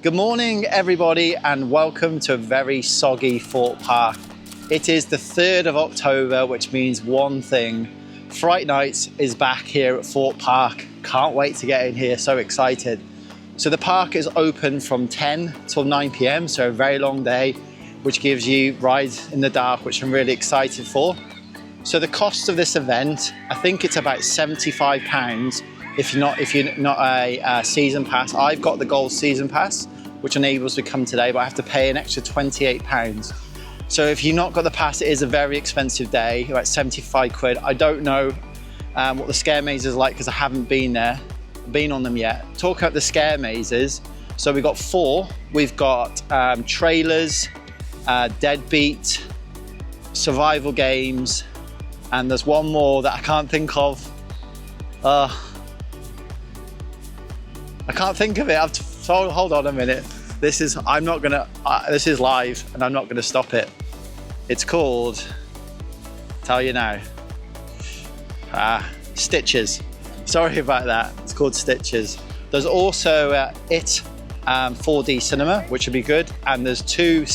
Good morning everybody and welcome to a very soggy Thorpe Park. It is the 3rd of October, which means one thing. Fright Nights is back here at Thorpe Park. Can't wait to get in here, so excited. So the park is open from 10 till 9 p.m, so a very long day, which gives you rides in the dark, which I'm really excited for. So the cost of this event, I think it's about £75 if you're not a season pass. I've got the gold season pass, which enables me to come today, but I have to pay an extra £28. So if you've not got the pass, it is a very expensive day, about 75 quid. I don't know what the scare maze is like because I haven't been on them yet. Talk about the scare mazes. So we've got 4. We've got trailers, deadbeat, survival games, and there's one more that I can't think of. I can't think of it. Hold on a minute. This is live and I'm not gonna stop it. It's called, tell you now, Stitches. Sorry about that. It's called Stitches. There's also It 4D cinema, which would be good. And there's 2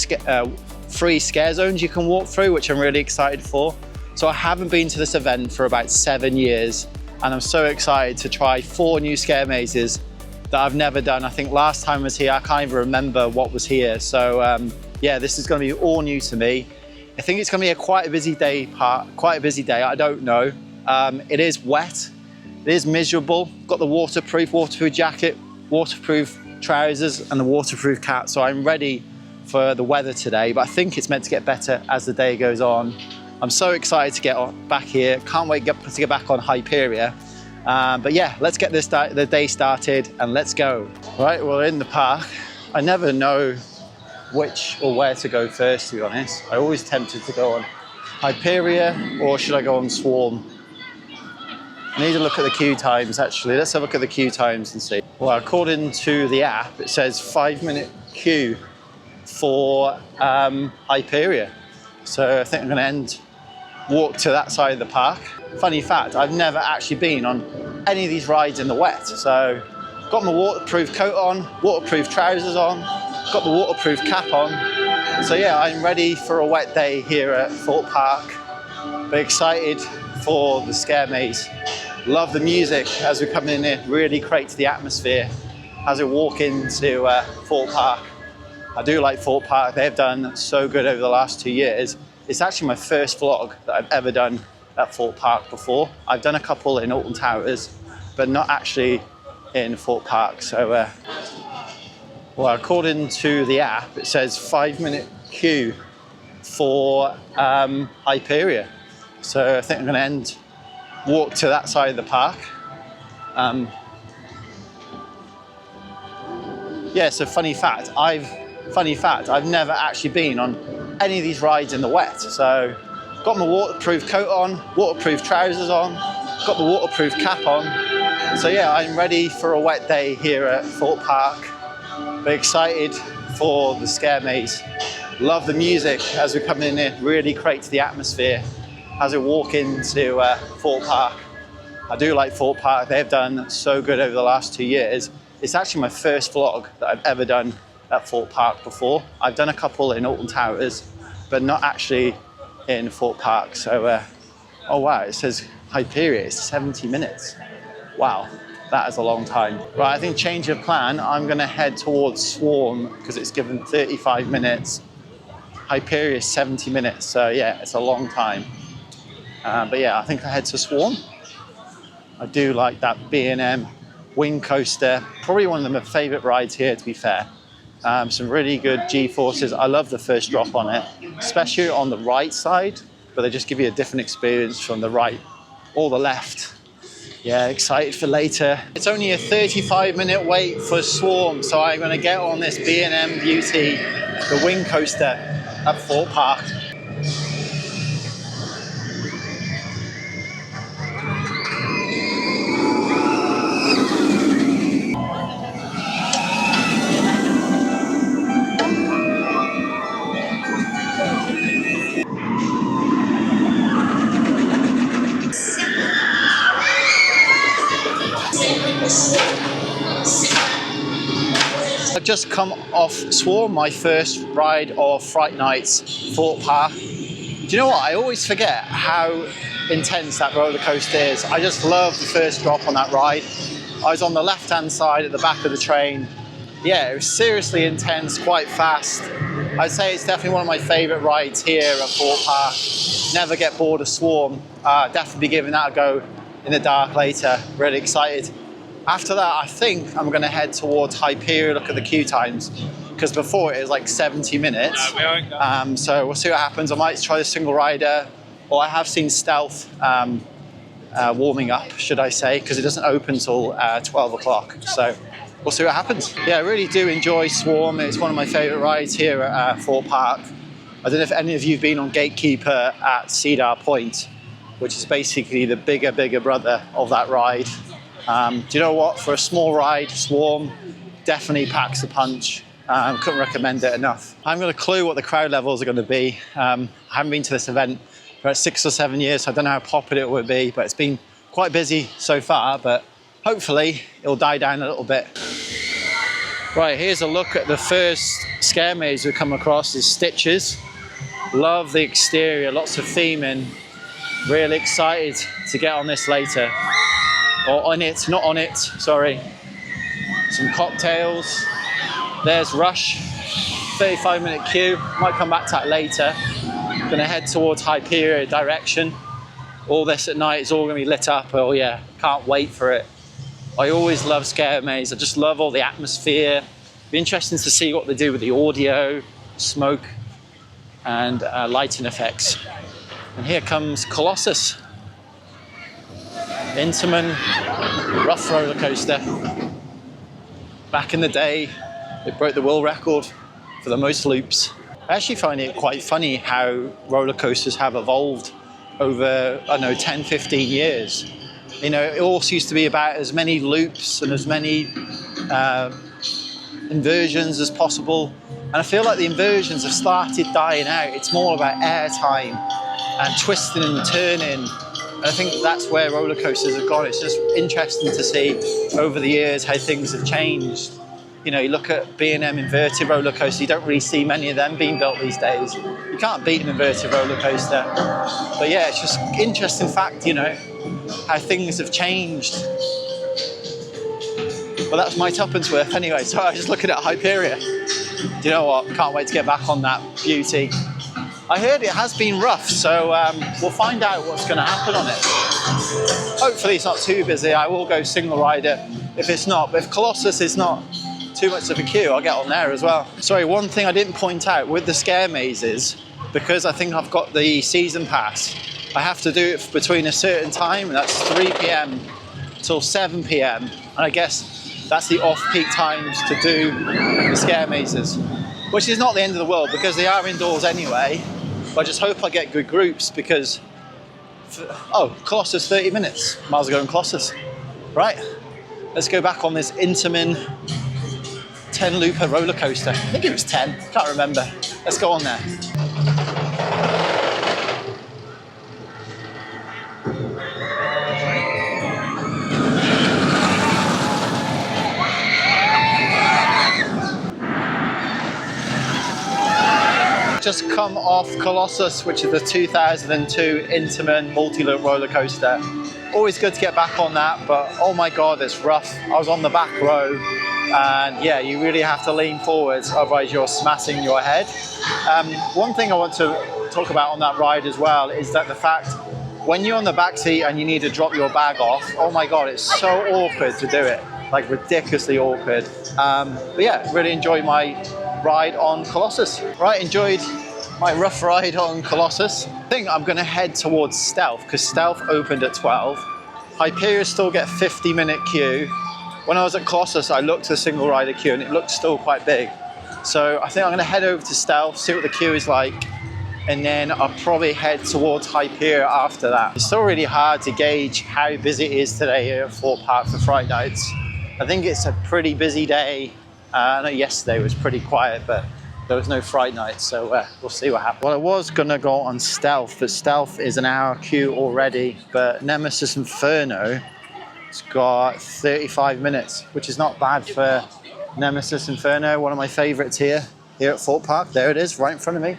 free scare zones you can walk through, which I'm really excited for. So I haven't been to this event for about 7 years, and I'm so excited to try 4 new scare mazes that I've never done. I think last time I was here, I can't even remember what was here. So yeah, this is gonna be all new to me. I think it's gonna be quite a busy day, I don't know. It is wet, it is miserable. Got the waterproof jacket, waterproof trousers, and the waterproof cap. So I'm ready for the weather today, but I think it's meant to get better as the day goes on. I'm so excited to get back here. Can't wait to get back on Hyperia. But yeah, let's get the day started and let's go. Right, we're in the park. I never know which or where to go first, to be honest. I'm always tempted to go on Hyperia, or should I go on Swarm? I need to look at the queue times actually. Let's have a look at the queue times and see. Well, according to the app, it says 5-minute queue for Hyperia. So I think I'm gonna walk to that side of the park. Funny fact, I've never actually been on any of these rides in the wet. So got my waterproof coat on, waterproof trousers on, got the waterproof cap on. So yeah, I'm ready for a wet day here at Thorpe Park. But excited for the scare maze. Love the music as we come in here, really creates the atmosphere as we walk into Thorpe Park. I do like Thorpe Park, they've done so good over the last 2 years. It's actually my first vlog that I've ever done at Thorpe Park before. I've done a couple in Alton Towers, but not actually in Thorpe Park. So, well, according to the app, it says 5-minute queue for Hyperia. So I think I'm gonna walk to that side of the park. Yeah, so funny fact, I've never actually been on any of these rides in the wet. So got my waterproof coat on, waterproof trousers on, got the waterproof cap on. So yeah, I'm ready for a wet day here at Thorpe Park. But excited for the scare maze. Love the music as we come in here, really creates the atmosphere as we walk into Thorpe Park. I do like Thorpe Park, they've done so good over the last 2 years. It's actually my first vlog that I've ever done at Thorpe Park before. I've done a couple in Alton Towers, but not actually in Thorpe Park. So, oh wow, it says Hyperia is 70 minutes. Wow, that is a long time. Right, I think change of plan. I'm gonna head towards Swarm because it's given 35 minutes. Hyperia is 70 minutes, so yeah, it's a long time. But yeah, I think I head to Swarm. I do like that B&M wing coaster. Probably one of my favorite rides here, to be fair. Some really good G-forces. I love the first drop on it, especially on the right side, but they just give you a different experience from the right or the left. Yeah, excited for later. It's only a 35-minute wait for Swarm, so I'm gonna get on this B&M Beauty, the wing coaster at Thorpe Park. just come off Swarm, my first ride of Fright Nights, Thorpe Park. Do you know what? I always forget how intense that roller coaster is. I just love the first drop on that ride. I was on the left-hand side at the back of the train. Yeah, it was seriously intense, quite fast. I'd say it's definitely one of my favourite rides here at Thorpe Park. Never get bored of Swarm. Definitely be giving that a go in the dark later. Really excited. After that, I think I'm going to head towards Hyperion, look at the queue times, because before it was like 70 minutes. So we'll see what happens. I might try the single rider, or I have seen Stealth warming up, should I say, because it doesn't open till 12 o'clock. So we'll see what happens. Yeah, I really do enjoy Swarm. It's one of my favourite rides here at Thorpe Park. I don't know if any of you have been on Gatekeeper at Cedar Point, which is basically the bigger brother of that ride. Do you know what? For a small ride, Swarm definitely packs a punch. Couldn't recommend it enough. I haven't got a clue what the crowd levels are going to be. I haven't been to this event for about 6 or 7 years, so I don't know how popular it will be, but it's been quite busy so far, but hopefully it'll die down a little bit. Right, here's a look at the first scare maze we come across, is Stitches. Love the exterior, lots of theming. Really excited to get on this later. Or on it, not on it, sorry. Some cocktails. There's Rush, 35-minute queue. Might come back to that later. Gonna head towards Hyperion direction. All this at night is all gonna be lit up. Oh yeah, can't wait for it. I always love scare maze. I just love all the atmosphere. Be interesting to see what they do with the audio, smoke, and lighting effects. And here comes Colossus. Intamin, rough roller coaster. Back in the day, it broke the world record for the most loops. I actually find it quite funny how roller coasters have evolved over, I don't know, 10, 15 years. You know, it all used to be about as many loops and as many inversions as possible. And I feel like the inversions have started dying out. It's more about airtime and twisting and turning. And I think that's where roller coasters have gone. It's just interesting to see over the years how things have changed. You know, you look at B&M inverted roller coaster, you don't really see many of them being built these days. You can't beat an inverted roller coaster. But yeah, it's just interesting fact, you know, how things have changed. Well, that's my tuppence worth anyway. So I was just looking at Hyperion. Do you know what? Can't wait to get back on that beauty. I heard it has been rough, so we'll find out what's going to happen on it. Hopefully it's not too busy. I will go single rider if it's not. But if Colossus is not too much of a queue, I'll get on there as well. Sorry, one thing I didn't point out with the scare mazes, because I think I've got the season pass, I have to do it between a certain time, and that's 3 p.m. till 7 p.m. And I guess that's the off-peak times to do the scare mazes, which is not the end of the world because they are indoors anyway. But I just hope I get good groups because, oh, Colossus 30 minutes. Might as well go on Colossus. Right, let's go back on this Intamin 10-looper roller coaster. I think it was 10, can't remember. Let's go on there. Just come off Colossus, which is the 2002 Intamin multi-loop roller coaster. Always good to get back on that, but oh my God, it's rough. I was on the back row, and yeah, you really have to lean forwards, otherwise you're smashing your head. One thing I want to talk about on that ride as well is that the fact when you're on the back seat and you need to drop your bag off, oh my God, it's so awkward to do it, like ridiculously awkward. But yeah, really enjoyed my ride on Colossus. Right, enjoyed my rough ride on Colossus. I think I'm gonna head towards Stealth because Stealth opened at 12. Hyperion still get a 50-minute queue. When I was at Colossus, I looked at the single rider queue and it looked still quite big. So I think I'm gonna head over to Stealth, see what the queue is like, and then I'll probably head towards Hyperion after that. It's still really hard to gauge how busy it is today here at Thorpe Park for Fright Nights. I think it's a pretty busy day. I know yesterday was pretty quiet, but there was no Fright Night, so we'll see what happens. Well, I was gonna go on Stealth, but Stealth is an hour queue already, but Nemesis Inferno, it's got 35 minutes, which is not bad for Nemesis Inferno, one of my favorites here at Thorpe Park. There it is, right in front of me.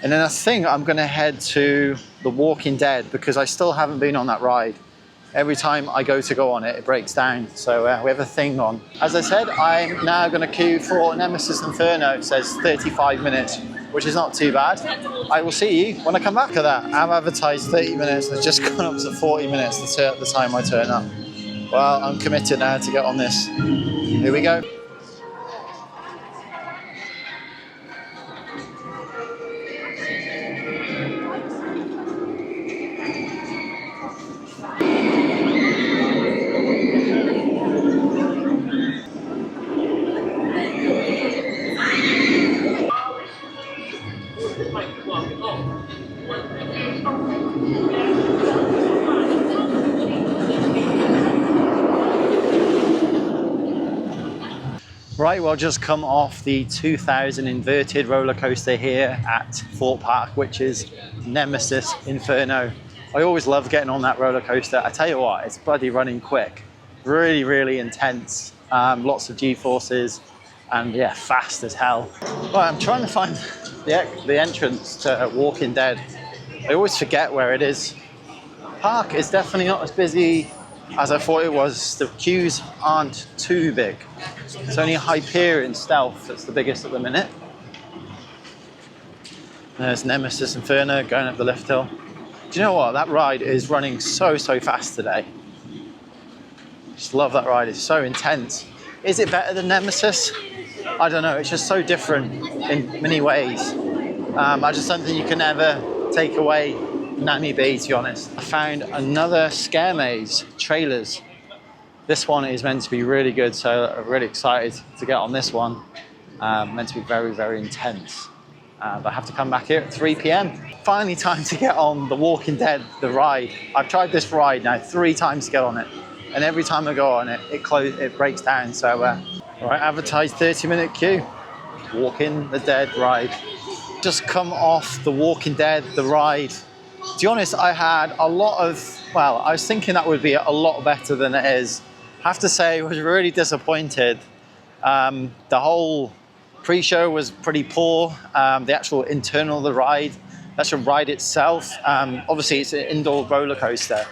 And then I think I'm gonna head to The Walking Dead because I still haven't been on that ride. Every time I go on it, it breaks down. So we have a thing on. As I said, I'm now gonna queue for Nemesis Inferno. It says 35 minutes, which is not too bad. I will see you when I come back to that. I've advertised 30 minutes, it's just gone up to 40 minutes the time I turn up. Well, I'm committed now to get on this. Here we go. Right, well, just come off the 2000 inverted roller coaster here at Thorpe Park, which is Nemesis Inferno. I always love getting on that roller coaster. I tell you what, it's bloody running quick. Really, really intense. Lots of G-forces and yeah, fast as hell. Well, I'm trying to find the entrance to Walking Dead. I always forget where it is. Park is definitely not as busy as I thought it was. The queues aren't too big. It's only Hyperion Stealth that's the biggest at the minute. There's Nemesis Inferno going up the lift hill. Do you know what? That ride is running so fast today. Just love that ride, it's so intense. Is it better than Nemesis? I don't know, it's just so different in many ways. I just don't think you can ever take away Nami B, to be honest. I found another scare maze, trailers. This one is meant to be really good, so I'm really excited to get on this one. Meant to be very intense. But I have to come back here at 3 p.m. Finally time to get on The Walking Dead, the ride. I've tried this ride now 3 times to get on it. And every time I go on it, it breaks down. So, all right, advertised 30-minute queue. Walking the Dead ride. Just come off The Walking Dead, the ride. To be honest, I had a lot of, well, I was thinking that would be a lot better than it is. I have to say, I was really disappointed. The whole pre-show was pretty poor. The actual internal of the ride, the actual ride itself, obviously it's an indoor roller coaster,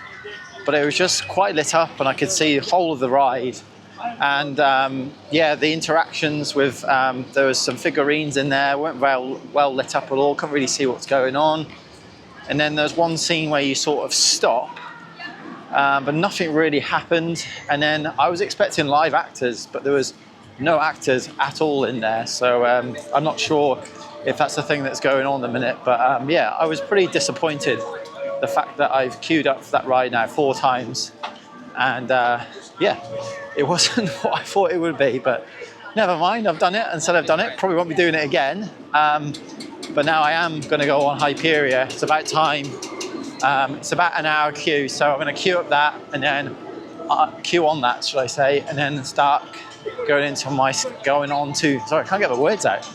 but it was just quite lit up and I could see the whole of the ride. And yeah, the interactions with, there was some figurines in there, weren't well lit up at all, couldn't really see what's going on. And then there's one scene where you sort of stop, but nothing really happened. And then I was expecting live actors, but there was no actors at all in there. So I'm not sure if that's the thing that's going on at the minute. But yeah, I was pretty disappointed. The fact that I've queued up for that ride now 4 times. And yeah, it wasn't what I thought it would be, but never mind, I've done it and said I've done it. Probably won't be doing it again. But now I am going to go on Hyperia. It's about time. It's about an hour queue, so I'm going to queue up that and then queue on that, should I say, and then start going into sorry, I can't get the words out.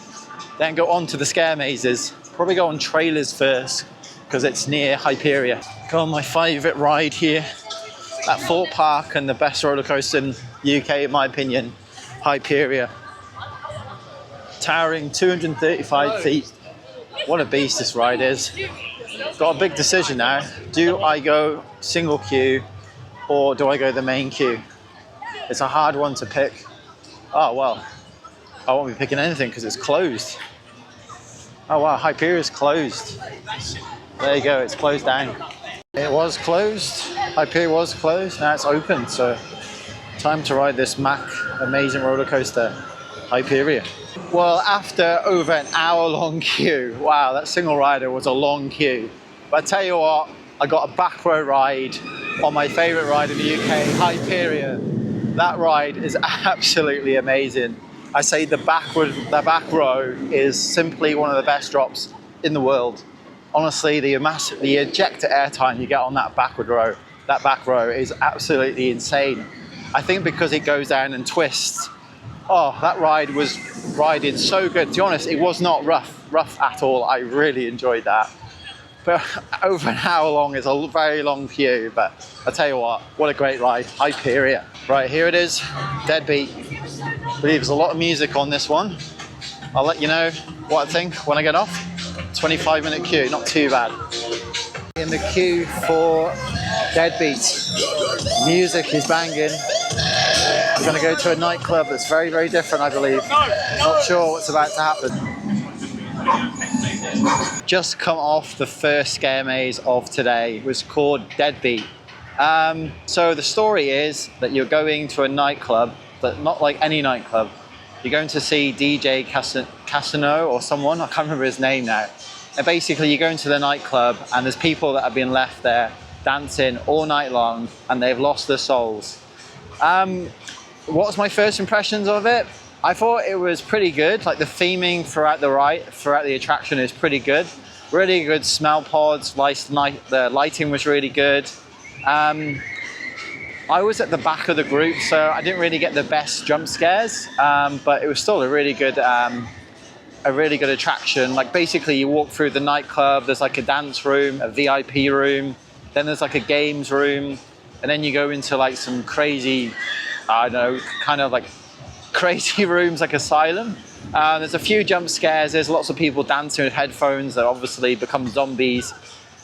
Then go on to the scare mazes. Probably go on trailers first because it's near Hyperia. Go on my favourite ride here at Thorpe Park and the best roller coaster in the UK, in my opinion, Hyperia. Towering 235 feet. What a beast this ride is. Got a big decision now. Do I go single queue or do I go the main queue? It's a hard one to pick. Oh, well, I won't be picking anything because it's closed. Oh, wow, Hyperia's closed. There you go, it's closed down. It was closed. Hyperia was closed, now it's open. So time to ride this amazing roller coaster, Hyperia. Well, after over an hour-long queue, wow, that single rider was a long queue. But I tell you what, I got a back row ride on my favourite ride in the UK, Hyperia. That ride is absolutely amazing. I say the back row is simply one of the best drops in the world. Honestly, the ejector airtime you get on that back row is absolutely insane. I think because it goes down and twists. Oh, that ride was riding so good. To be honest, it was not rough at all. I really enjoyed that. But over an hour long is a very long queue. But I tell you what a great ride. Hyperia. Right, here it is. Deadbeat. I believe there's a lot of music on this one. I'll let you know what I think when I get off. 25-minute queue, not too bad. In the queue for Deadbeat. Music is banging. I'm going to go to a nightclub that's very, very different, I believe. Not sure what's about to happen. Just come off the first scare maze of today. It was called Deadbeat. So the story is that you're going to a nightclub, but not like any nightclub. You're going to see DJ Casino or someone, I can't remember his name now. And basically you go into the nightclub and there's people that have been left there dancing all night long and they've lost their souls. What was my first impressions of it? I thought it was pretty good. Like the theming throughout the attraction is pretty good. Really good smell pods, the lighting was really good. I was at the back of the group, so I didn't really get the best jump scares, but it was still a really good attraction. Like basically you walk through the nightclub, there's like a dance room, a VIP room, then there's like a games room, and then you go into like some crazy, I don't know, kind of like crazy rooms like asylum. There's a few jump scares, there's lots of people dancing with headphones that obviously become zombies.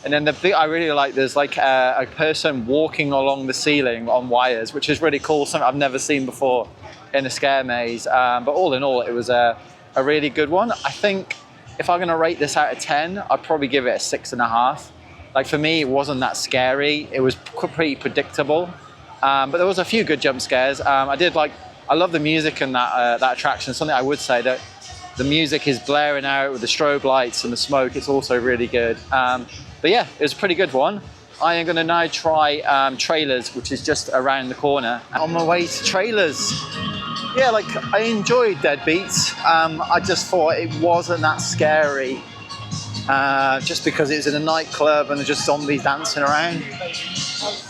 And then the bit I really like, there's like a person walking along the ceiling on wires, which is really cool, something I've never seen before in a scare maze. But all in all, it was a really good one. I think if I'm gonna rate this out of 10, I'd probably give it a 6.5. Like for me, it wasn't that scary. It was pretty predictable. But there was a few good jump scares. I love the music in that attraction. Something I would say that the music is blaring out with the strobe lights and the smoke. It's also really good. But yeah, it was a pretty good one. I am going to now try Trailers, which is just around the corner. On my way to Trailers, yeah, like I enjoyed Deadbeats. I just thought it wasn't that scary, just because it was in a nightclub and there's just zombies dancing around.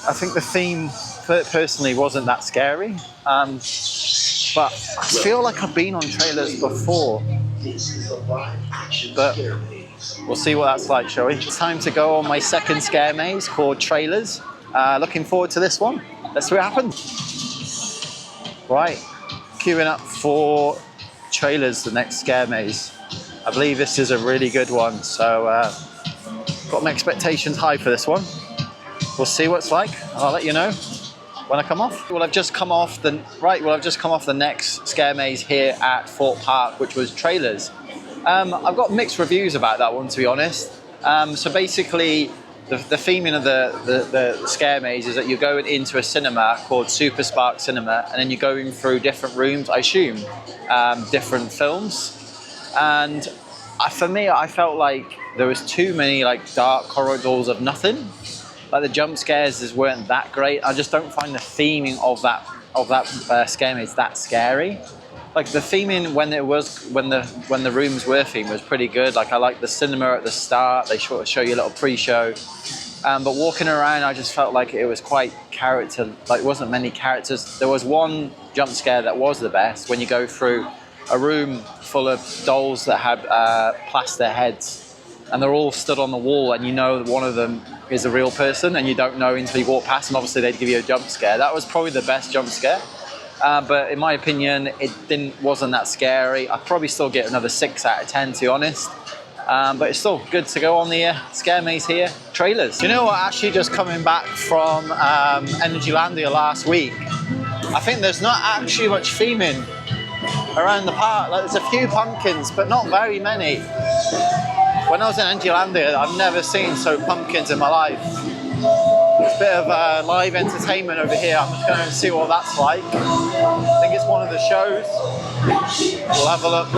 I think the theme personally wasn't that scary, but I feel like I've been on Trailers before. But we'll see what that's like, shall we? It's time to go on my second scare maze called Trailers. Looking forward to this one. Let's see what happens. Right, queuing up for Trailers, the next scare maze. I believe this is a really good one, so got my expectations high for this one. We'll see what it's like, and I'll let you know when I come off. Well, I've just come off the next scare maze here at Thorpe Park, which was Trailers. I've got mixed reviews about that one, to be honest. So basically, the theming of the scare maze is that you're going into a cinema called Super Spark Cinema, and then you're going through different rooms, I assume, different films. And for me, I felt like there was too many like dark corridors of nothing. Like the jump scares just weren't that great. I just don't find the theming of that scare maze that scary. Like the theming when the rooms were themed was pretty good. Like I liked the cinema at the start. They sort of show you a little pre-show. But walking around, I just felt like it was quite like wasn't many characters. There was one jump scare that was the best when you go through a room full of dolls that had plaster heads, and they're all stood on the wall, and you know that one of them is a real person, and you don't know until you walk past them. Obviously, they'd give you a jump scare. That was probably the best jump scare. But in my opinion, it wasn't that scary. I'd probably still get another 6 out of 10, to be honest. But it's still good to go on the scare maze here. Trailers. You know what? Actually, just coming back from Energylandia last week, I think there's not actually much theming around the park. Like, there's a few pumpkins, but not very many. When I was in Energylandia, I've never seen so pumpkins in my life. It's a bit of live entertainment over here. I'm just going to see what that's like. I think it's one of the shows. We'll have a look.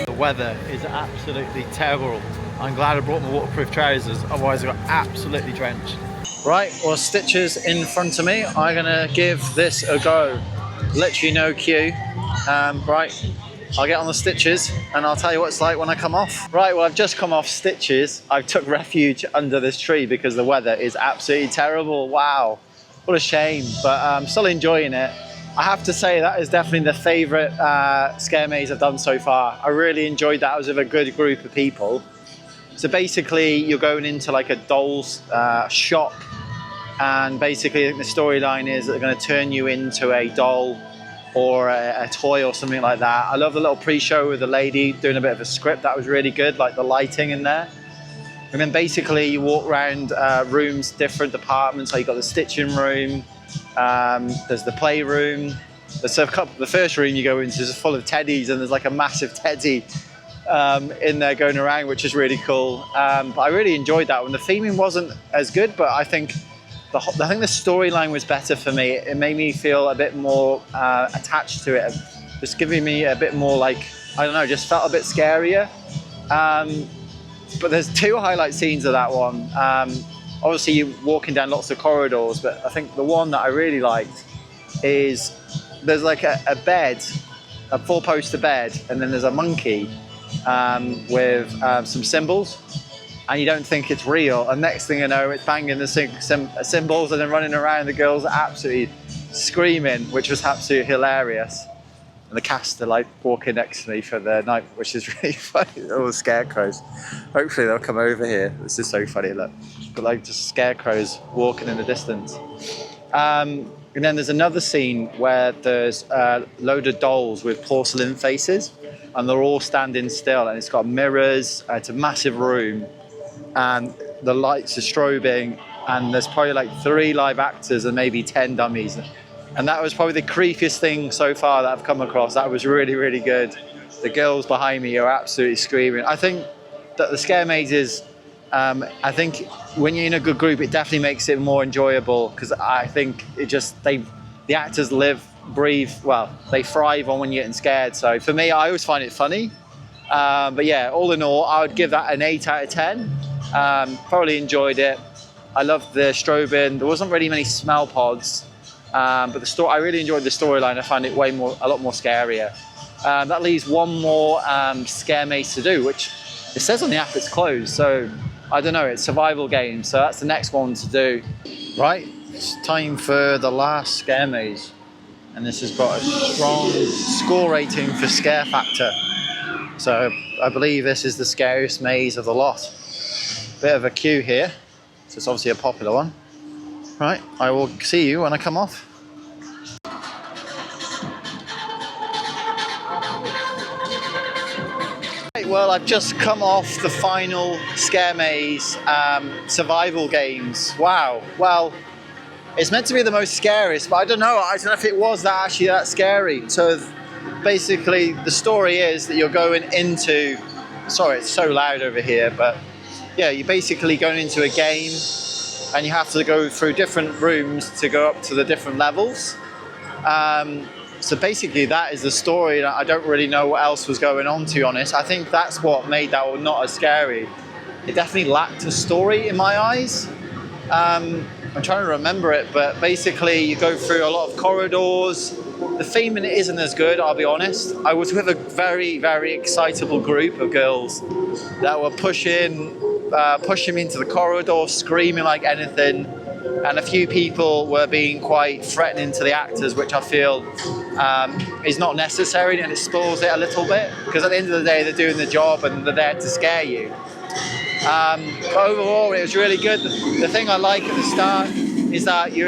The weather is absolutely terrible. I'm glad I brought my waterproof trousers, otherwise I got absolutely drenched. Right, well, Stitches in front of me. I'm gonna give this a go. Literally no queue. Right, I'll get on the Stitches and I'll tell you what it's like when I come off. Right, well, I've just come off Stitches. I took refuge under this tree because the weather is absolutely terrible. Wow, what a shame, but I'm still enjoying it. I have to say that is definitely the favourite scare maze I've done so far. I really enjoyed that. I was with a good group of people. So basically you're going into like a doll's shop, and basically the storyline is that they're going to turn you into a doll or a toy or something like that. I love the little pre-show with the lady doing a bit of a script. That was really good, like the lighting in there. And then basically you walk around rooms, different departments. So you've got the stitching room, there's the playroom. The first room you go into is full of teddies, and there's like a massive teddy in there going around, which is really cool. But I really enjoyed that one. The theming wasn't as good, but I think the storyline was better for me. It made me feel a bit more attached to it, just giving me a bit more, like, I don't know, just felt a bit scarier. But there's two highlight scenes of that one. Obviously you're walking down lots of corridors, but I think the one that I really liked is there's like a bed, a 4-poster bed, and then there's a monkey with some cymbals, and you don't think it's real, and next thing you know it's banging the cymbals and then running around. The girls are absolutely screaming, which was absolutely hilarious. And the cast are like walking next to me for the night, which is really funny. All the scarecrows. Hopefully they'll come over here. This is so funny, look. But like just scarecrows walking in the distance. And then there's another scene where there's a load of dolls with porcelain faces, and they're all standing still, and it's got mirrors. It's a massive room, and the lights are strobing, and there's probably like 3 live actors and maybe 10 dummies. And that was probably the creepiest thing so far that I've come across. That was really, really good. The girls behind me are absolutely screaming. I think that the scare mazes, I think when you're in a good group, it definitely makes it more enjoyable, because I think it just, the actors live, breathe, well, they thrive on when you're getting scared. So for me, I always find it funny. But yeah, all in all, I would give that an 8 out of 10. Probably enjoyed it. I loved the strobing. There wasn't really many smell pods. But I really enjoyed the storyline. I found it a lot more scarier. That leaves one more scare maze to do, which it says on the app it's closed. So I don't know, it's survival game. So that's the next one to do. Right, it's time for the last scare maze. And this has got a strong score rating for scare factor. So I believe this is the scariest maze of the lot. Bit of a queue here. So it's obviously a popular one. Right, I will see you when I come off. Right, well, I've just come off the final scare maze, survival games. Wow, well, it's meant to be the most scariest, but I don't know if it was actually that scary. So basically the story is that you're going into, sorry, it's so loud over here, but yeah, you're basically going into a game, and you have to go through different rooms to go up to the different levels. So basically that is the story. I don't really know what else was going on, to be honest. I think that's what made that one not as scary. It definitely lacked a story in my eyes. I'm trying to remember it, but basically you go through a lot of corridors. The theming isn't as good, I'll be honest. I was with a very, very excitable group of girls that were pushing me into the corridor, screaming like anything, and a few people were being quite threatening to the actors, which I feel is not necessary, and it spoils it a little bit, because at the end of the day they're doing the job and they're there to scare you. But overall it was really good. The thing I like at the start is that you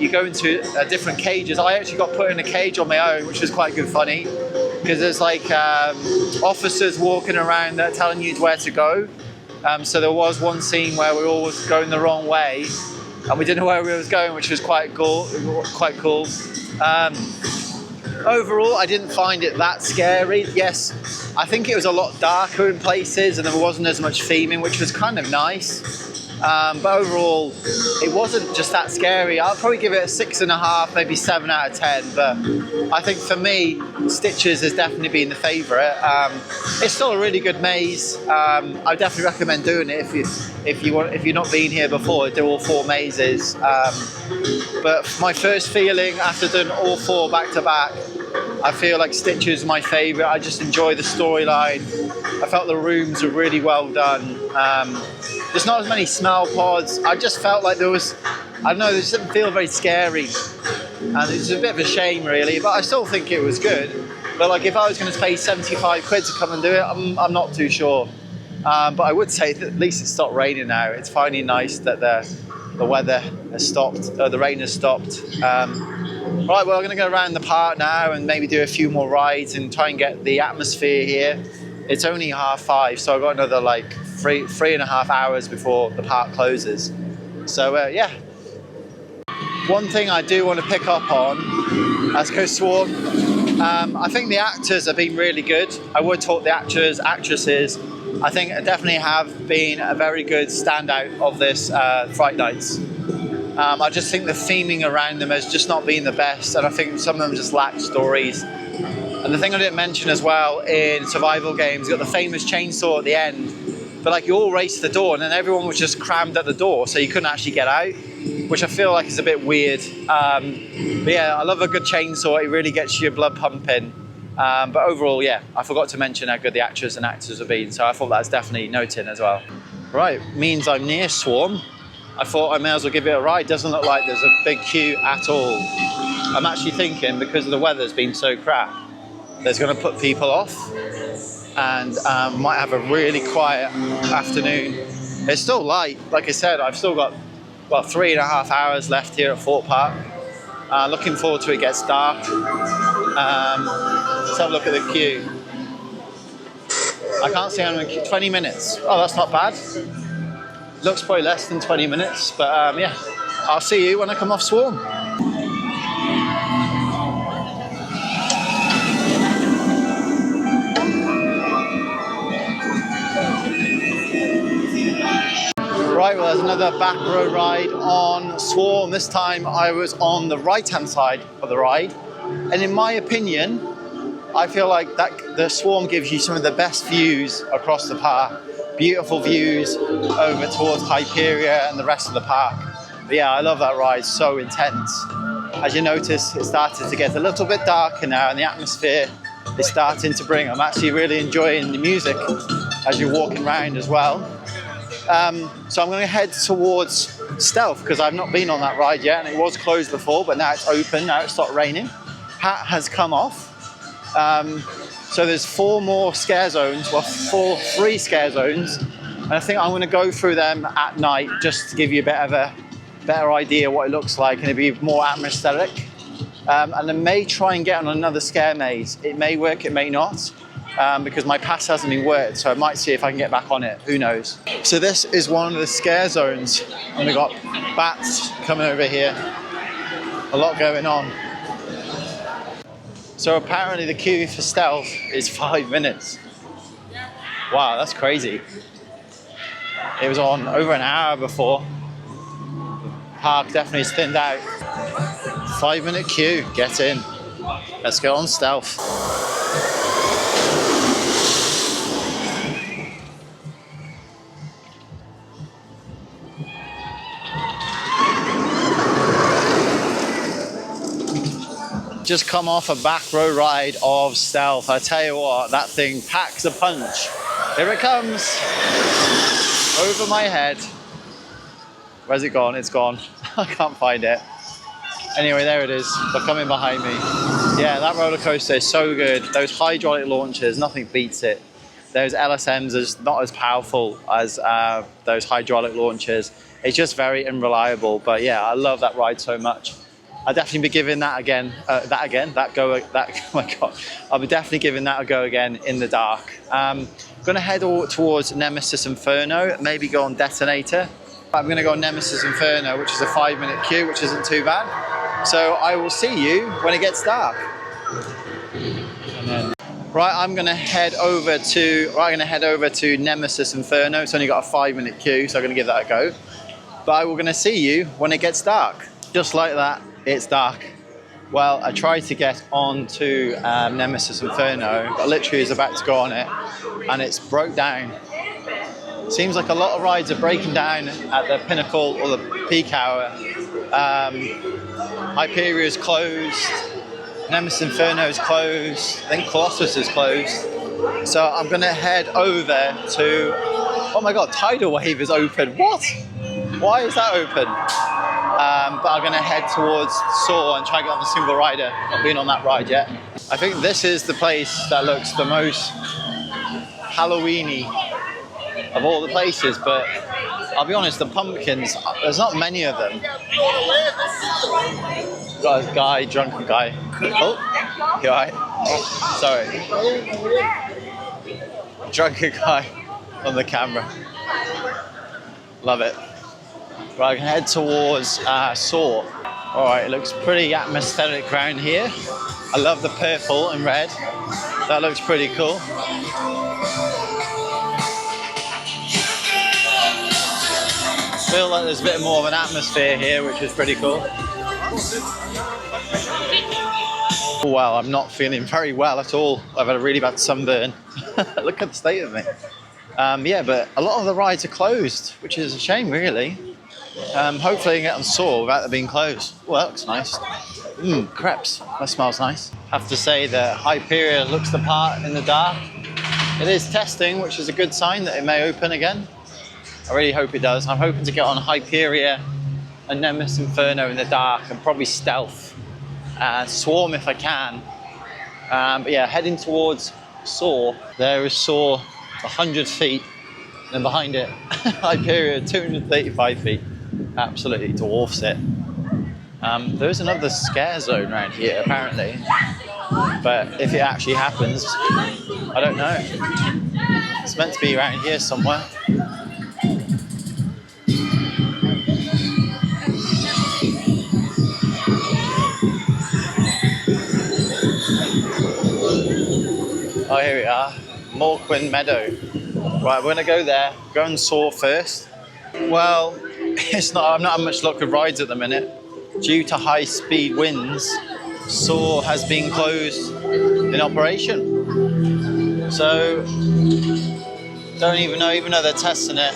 go into different cages. I actually got put in a cage on my own, which was quite good funny, because there's like officers walking around that are telling you where to go. So there was one scene where we all was going the wrong way, and we didn't know where we was going, which was quite cool. Overall, I didn't find it that scary. Yes, I think it was a lot darker in places, and there wasn't as much theming, which was kind of nice. But overall, it wasn't just that scary. I'll probably give it a 6.5, maybe 7 out of 10. But I think for me, Stitches has definitely been the favourite. It's still a really good maze. I definitely recommend doing it if you're not been here before. Do all 4 mazes. But my first feeling after doing all 4 back to back, I feel like Stitches is my favourite. I just enjoy the storyline. I felt the rooms were really well done. There's not as many smell pods. I just felt like there was, I don't know, this didn't feel very scary. And it's a bit of a shame really, but I still think it was good. But like if I was going to pay 75 quid to come and do it, I'm not too sure. But I would say that at least it's stopped raining now. It's finally nice that the weather has stopped, the rain has stopped. Right, well, I'm going to go around the park now and maybe do a few more rides and try and get the atmosphere here. It's only 5:30, so I've got another like three and a half hours before the park closes. So yeah. One thing I do want to pick up on as Go Swarm, I think the actors have been really good. I would talk the actors, actresses, I think definitely have been a very good standout of this Fright Nights. I just think the theming around them has just not been the best, and I think some of them just lack stories. And the thing I didn't mention as well, in survival games, you got the famous chainsaw at the end, but like you all raced to the door and then everyone was just crammed at the door, so you couldn't actually get out, which I feel like is a bit weird. But yeah, I love a good chainsaw. It really gets your blood pumping. But overall, yeah, I forgot to mention how good the actors and actors have been, so I thought that's definitely noted as well. Right, means I'm near Swarm. I thought I may as well give it a ride. Doesn't look like there's a big queue at all. I'm actually thinking, because the weather's been so crap, there's going to put people off, and might have a really quiet afternoon. It's still light. Like I said, I've still got, well, 3.5 hours left here at Thorpe Park. Looking forward to it gets dark. Let's have a look at the queue. I can't see how many, 20 minutes. Oh, that's not bad. Looks probably less than 20 minutes, but yeah, I'll see you when I come off Swarm. Right, well, there's another back row ride on Swarm. This time I was on the right-hand side of the ride. And in my opinion, I feel like that the Swarm gives you some of the best views across the park. Beautiful views over towards Hyperia and the rest of the park. But yeah, I love that ride, so intense. As you notice, it started to get a little bit darker now and the atmosphere is starting to bring. I'm actually really enjoying the music as you're walking around as well. So I'm going to head towards Stealth because I've not been on that ride yet, and it was closed before, but now it's open, now it's stopped raining. Hat has come off. So there's 4 more scare zones, well, 3 scare zones, and I think I'm going to go through them at night just to give you a bit of a better idea what it looks like, and it'll be more atmospheric. And I may try and get on another scare maze. It may work, it may not, because my pass hasn't been worked, so I might see if I can get back on it, who knows. So this is one of the scare zones, and we've got bats coming over here, a lot going on. So apparently the queue for Stealth is 5 minutes. Wow, that's crazy. It was on over an hour before. Park definitely is thinned out. 5-minute queue, get in. Let's go on Stealth. Just come off a back row ride of Stealth. I tell you what, that thing packs a punch. Here it comes, over my head. Where's it gone? It's gone. I can't find it. Anyway, there it is. They're coming behind me. Yeah, that roller coaster is so good. Those hydraulic launchers, nothing beats it. Those LSMs are not as powerful as those hydraulic launchers. It's just very unreliable. But yeah, I love that ride so much. I'll definitely be giving that again, oh my God. I'll be definitely giving that a go again in the dark. Gonna head towards Nemesis Inferno, maybe go on Detonator. I'm gonna go on Nemesis Inferno, which is a 5-minute queue, which isn't too bad. So I will see you when it gets dark. Right, I'm gonna head over to Nemesis Inferno. It's only got a 5-minute queue, so I'm gonna give that a go. But we're gonna see you when it gets dark. Just like that. It's dark. Well, I tried to get onto Nemesis Inferno, but literally was about to go on it, and it's broke down. Seems like a lot of rides are breaking down at the pinnacle or the peak hour. Hyperia is closed. Nemesis Inferno is closed. I think Colossus is closed. So I'm gonna head over to, oh my God, Tidal Wave is open. What? Why is that open? But I'm gonna head towards Saw and try and get on the single rider. Not been on that ride yet. I think this is the place that looks the most Halloween-y of all the places, but I'll be honest, the pumpkins, there's not many of them. Got a guy, drunken guy. Oh, you alright? Oh, sorry. Drunken guy on the camera. Love it. Right, I can head towards Saw. Alright, it looks pretty atmospheric around here. I love the purple and red. That looks pretty cool. Feel like there's a bit more of an atmosphere here, which is pretty cool. Well, I'm not feeling very well at all. I've had a really bad sunburn. Look at the state of me. Yeah, but a lot of the rides are closed, which is a shame, really. Hopefully I can get on Saw without them being closed. Well, that looks nice. Crepes. That smells nice. Have to say that Hyperion looks the part in the dark. It is testing, which is a good sign that it may open again. I really hope it does. I'm hoping to get on Hyperion and Nemesis Inferno in the dark and probably Stealth and Swarm if I can. But yeah, heading towards Saw. There is Saw 100 feet, and behind it Hyperion 235 feet. Absolutely dwarfs it. There's another scare zone around here apparently, but if it actually happens, I don't know. It's meant to be around here somewhere. Oh, here we are, Morquin Meadow. Right, we're gonna go there, go and Saw first. Well, I'm not having much luck with rides at the minute. Due to high speed winds, Saw has been closed in operation. So, don't even know, even though they're testing it,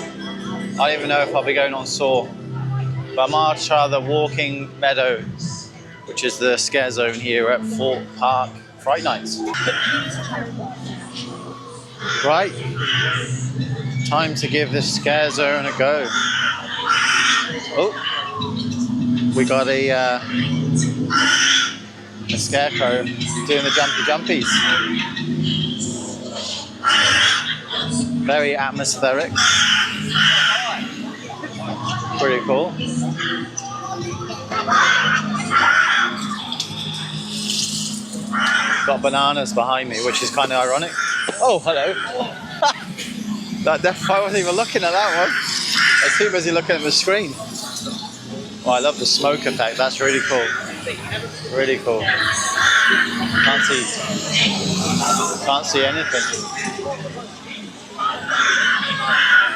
I don't even know if I'll be going on Saw. But I might try the Walking Meadow, which is the scare zone here at Thorpe Park Fright Nights. Right, time to give this scare zone a go. Oh, we got a scarecrow doing the jumpy jumpies. Very atmospheric. Pretty cool. Got bananas behind me, which is kind of ironic. Oh, hello. I wasn't even looking at that one. I was too busy looking at the screen. Oh, I love the smoke effect. That's really cool. Really cool. Can't see anything.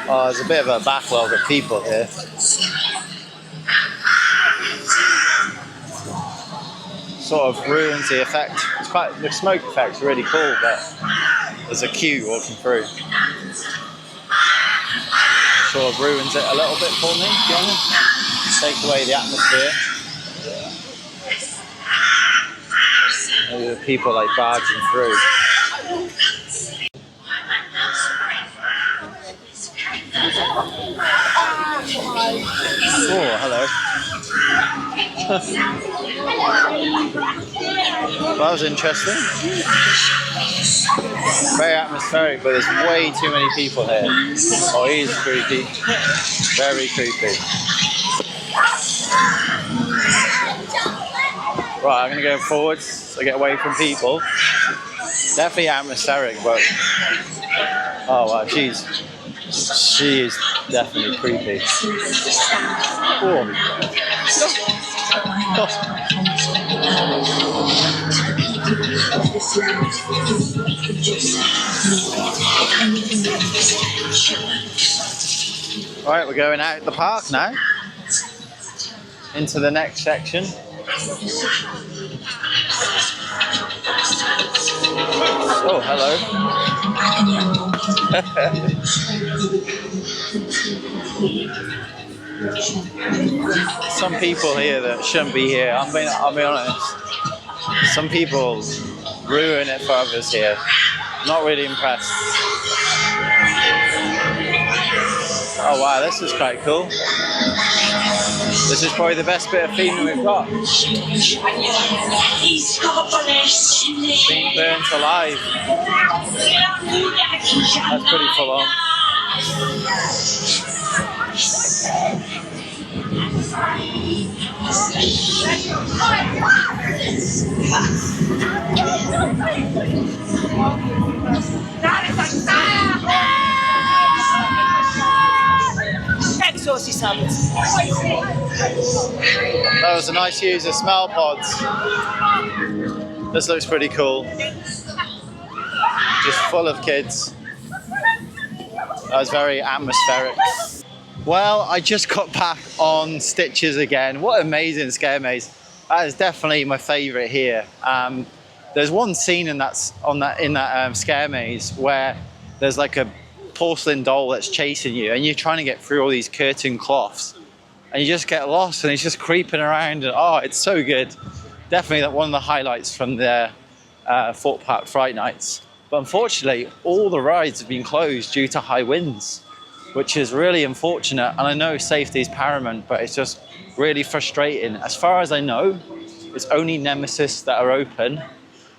Oh, there's a bit of a backlog of people here. Sort of ruins the effect. It's quite, the smoke effect's really cool, but there's a queue walking through. Sort of ruins it a little bit for me, to be honest. Takes away the atmosphere. Maybe the people like barging through. Oh, hello. That was interesting. Very atmospheric, but there's way too many people here. Oh, he's creepy. Very creepy. Right, I'm gonna go forwards so I get away from people. Definitely atmospheric, but oh wow, she is definitely creepy. Oh. Right, we're going out the park now. Into the next section. Oh, hello. Some people here that shouldn't be here. I'll be honest. Some people ruin it for others here. Not really impressed. Oh wow, this is quite cool. This is probably the best bit of theming we've got. Being burnt alive. That's pretty full on. That was a nice use of smell pods. This looks pretty cool. Just full of kids. That was very atmospheric. Well, I just got back on Stitches again. What an amazing scare maze. That is definitely my favourite here. There's one scene in that scare maze where there's like a porcelain doll that's chasing you, and you're trying to get through all these curtain cloths, and you just get lost, and it's just creeping around, and oh, it's so good. Definitely one of the highlights from the Thorpe Park Fright Nights. But unfortunately, all the rides have been closed due to high winds, which is really unfortunate. And I know safety is paramount, but it's just really frustrating. As far as I know, it's only Nemesis that are open.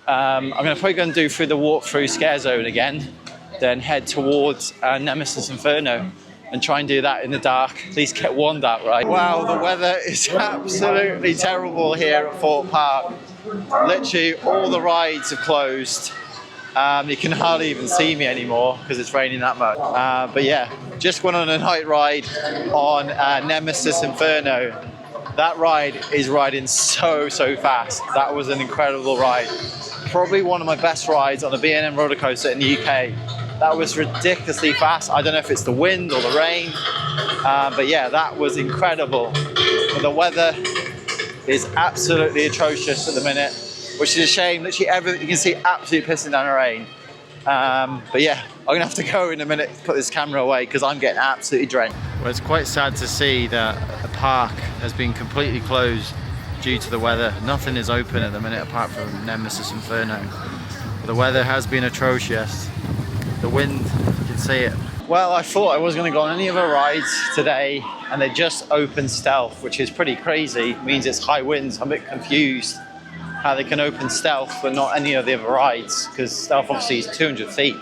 I'm going to probably go and do through the walk-through scare zone again, then head towards Nemesis Inferno and try and do that in the dark. At least get one dark ride. Wow, the weather is absolutely terrible here at Thorpe Park. Literally all the rides are closed. You can hardly even see me anymore because it's raining that much. But yeah, just went on a night ride on Nemesis Inferno. That ride is riding so fast. That was an incredible ride. Probably one of my best rides on a B&M roller coaster in the UK. That was ridiculously fast. I don't know if it's the wind or the rain, but yeah, that was incredible. But the weather is absolutely atrocious at the minute, which is a shame. Literally everything, you can see absolutely pissing down the rain. But yeah, I'm gonna have to go in a minute, put this camera away because I'm getting absolutely drenched. Well, it's quite sad to see that the park has been completely closed due to the weather. Nothing is open at the minute apart from Nemesis Inferno. The weather has been atrocious. The wind, you can see it. Well, I thought I wasn't going to go on any other rides today, and they just opened Stealth, which is pretty crazy. It means it's high winds. I'm a bit confused how they can open Stealth but not any of the other rides, because Stealth obviously is 200 feet,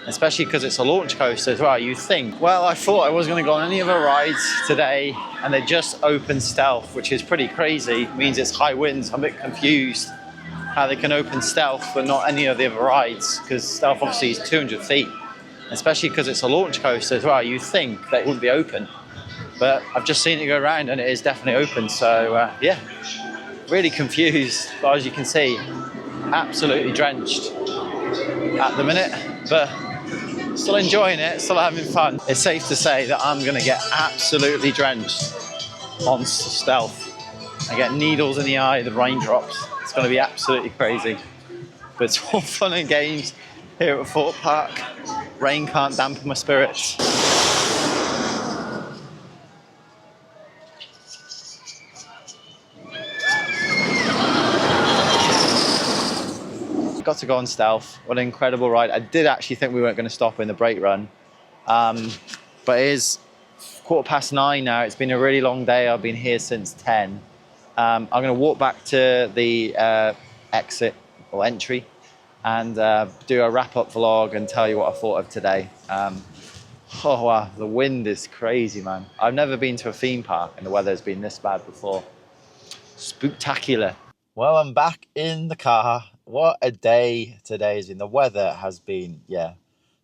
especially because it's a launch coaster as well, you think. Well, I thought I wasn't going to go on any other rides today, and they just opened Stealth, which is pretty crazy. It means it's high winds. I'm a bit confused how they can open Stealth but not any of the other rides, because Stealth obviously is 200 feet, especially because it's a launch coaster as well. You think that it wouldn't be open, but I've just seen it go around and it is definitely open. So yeah, really confused. But as you can see, absolutely drenched at the minute, but still enjoying it, still having fun. It's safe to say that I'm going to get absolutely drenched on Stealth. I get needles in the eye, the raindrops. It's going to be absolutely crazy. But it's all fun and games here at Thorpe Park. Rain can't dampen my spirits. Got to go on Stealth. What an incredible ride. I did actually think we weren't going to stop in the brake run. But it is 9:15 now. It's been a really long day. I've been here since 10. I'm going to walk back to the exit or entry and do a wrap-up vlog and tell you what I thought of today. Oh wow, the wind is crazy, man. I've never been to a theme park and the weather has been this bad before. Spooktacular. Well, I'm back in the car. What a day today has been. The weather has been, yeah.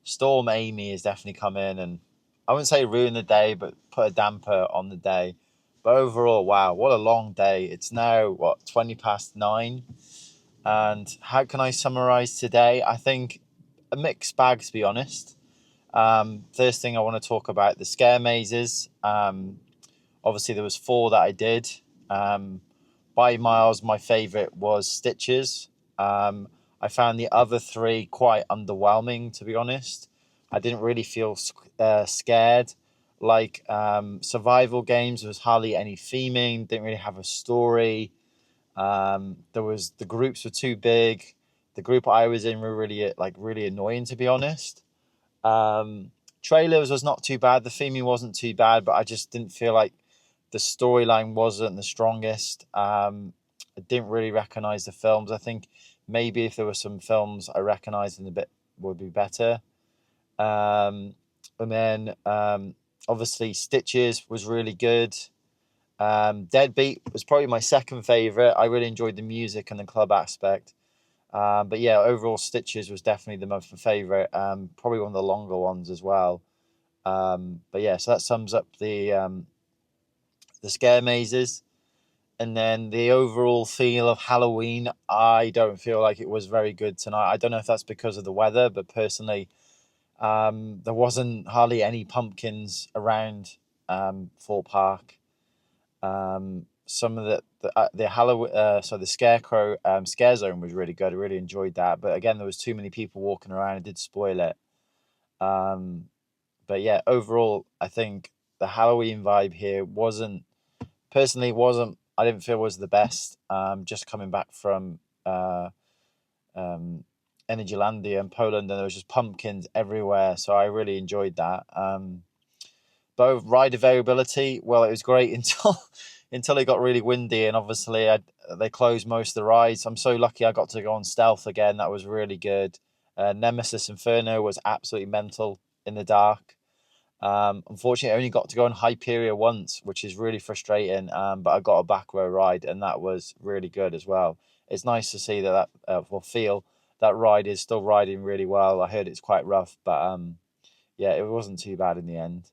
Storm Amy has definitely come in and I wouldn't say ruin the day, but put a damper on the day. But overall, wow, what a long day. It's now, what, 9:20? And how can I summarize today? I think a mixed bag, to be honest. First thing I want to talk about the scare mazes. Obviously, there was 4 that I did. By miles, my favorite was Stitches. I found the other 3 quite underwhelming, to be honest. I didn't really feel scared. Like survival games, there was hardly any theming, didn't really have a story. The groups were too big. The group I was in were really annoying, to be honest. Trailers was not too bad. The theming wasn't too bad, but I just didn't feel like the storyline wasn't the strongest. I didn't really recognize the films. I think maybe if there were some films I recognized in a bit would be better. And then obviously Stitches was really good. Deadbeat was probably my second favourite. I really enjoyed the music and the club aspect. But yeah, overall Stitches was definitely the most favourite. Probably one of the longer ones as well. But yeah, so that sums up the scare mazes. And then the overall feel of Halloween, I don't feel like it was very good tonight. I don't know if that's because of the weather, but personally, there wasn't hardly any pumpkins around Thorpe Park. Some of the Halloween, so the Scarecrow scare zone was really good. I really enjoyed that, but again, there was too many people walking around. It did spoil it. Um, but yeah, overall, I think the Halloween vibe here wasn't personally wasn't. I didn't feel was the best. Just coming back from um, Energylandia in Poland, and there was just pumpkins everywhere. So I really enjoyed that. But ride availability, well, it was great until it got really windy, and obviously they closed most of the rides. I'm so lucky I got to go on Stealth again. That was really good. Nemesis Inferno was absolutely mental in the dark. Unfortunately, I only got to go on Hyperia once, which is really frustrating. But I got a back row ride, and that was really good as well. It's nice to see feel that ride is still riding really well. I heard it's quite rough, but yeah, it wasn't too bad in the end.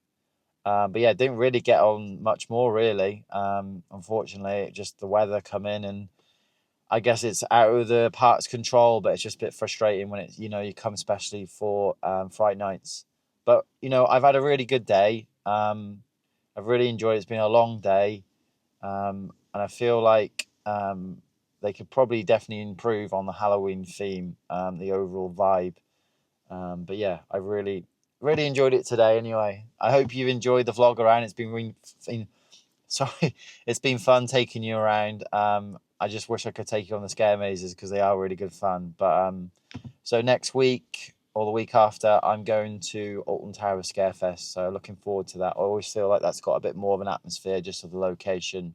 But yeah, didn't really get on much more really. Unfortunately, just the weather come in, and I guess it's out of the park's control. But it's just a bit frustrating when it's you come especially for Fright Nights. But I've had a really good day. I've really enjoyed it. It's been a long day, and I feel like they could probably definitely improve on the Halloween theme, the overall vibe. But yeah, I really enjoyed it today. Anyway, I hope you've enjoyed the vlog around. Sorry, it's been fun taking you around. I just wish I could take you on the scare mazes because they are really good fun. But so next week or the week after, I'm going to Alton Tower Scarefest. So looking forward to that. I always feel like that's got a bit more of an atmosphere just of the location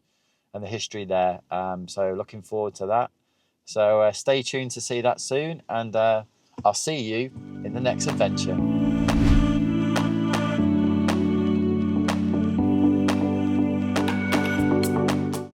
and the history there. So looking forward to that. So stay tuned to see that soon, and I'll see you in the next adventure.